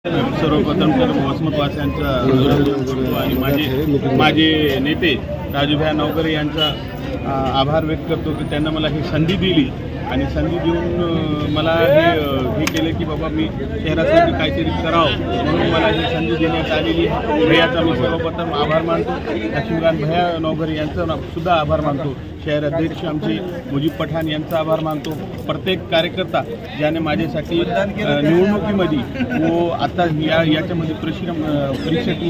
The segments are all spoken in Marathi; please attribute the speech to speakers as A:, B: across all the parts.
A: सर्वप्रथम तर वसमतवासियांचा आणि माझे नेते राजूभाई नवकरे यांचा आभार व्यक्त करतो की त्यांना मला ही संधी दिली आणि संधी देऊन मला हे केलं की बाबा मी शहरासाठी काहीतरी करावं म्हणून मला ही संधी देण्यात आलेली आहे. भैयाचा मी सर्वप्रथम आभार मानतो. लक्ष्मीकांत भैया नवकरे यांचा सुद्धा आभार मानतो. शहर अध्यक्ष आमचे मुजीब पठाण यांचा आभार मानतो. प्रत्येक कार्यकर्ता ज्याने माझ्यासाठी निवडणुकीमध्ये व आता याच्यामध्ये परिश्रम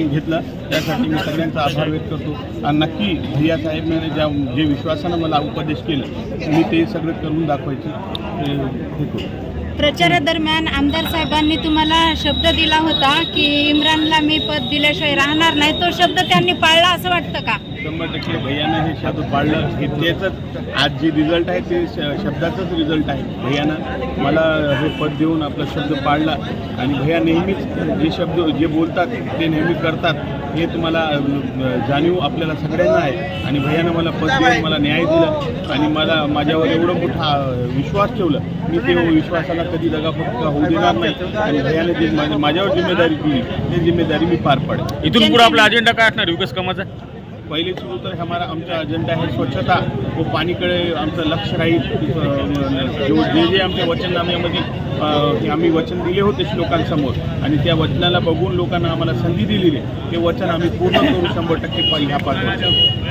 A: घेतला त्यासाठी मी सगळ्यांचा आभार व्यक्त करतो. आणि नक्की भैया साहेबांनी जे विश्वासानं मला उपदेश केलं मी ते सगळं करून दाखवायची हे करू.
B: प्रचारादरम्यान आमदार साहेबांनी तुम्हाला शब्द दिला होता की इम्रानला मी पद दिल्याशिवाय राहणार नाही, तो शब्द त्यांनी पाळला असं वाटतं का?
A: 100% भैयानं हे शब्द पाळलं. हे त्याचंच आज जे रिझल्ट आहे ते शब्दाचाच रिझल्ट आहे. भैयानं मला हे पद देऊन आपला शब्द पाळला आणि भैया नेहमीच जे बोलतात ते नेहमी करतात हे तुम्हाला जाणीव आपल्याला सगळ्यांना आहे. आणि भैयानं मला पद देऊन मला न्याय दिला आणि मला माझ्यावर एवढं मोठा विश्वास ठेवलं. मी ते विश्वासाला कधी दगाफटका होऊ देणार नाही आणि भैयाने जे माझ्यावर जिम्मेदारी दिली ती जिम्मेदारी मी पार पाडेल.
C: इथून पुढे आपला अजेंडा काय असणार विकास कामाचा?
A: पहिले सुरू तर आमचा अजेंडा आहे स्वच्छता व पाणीकडे आमचं लक्ष राहील. जे आमच्या वचननाम्यामध्ये आम्ही वचन दिले होते लोकांसमोर आणि त्या वचनाला बघून लोकांना आम्हाला संधी दिलेली ते वचन आम्ही पूर्ण करू 100% ह्या 5 वर्षात.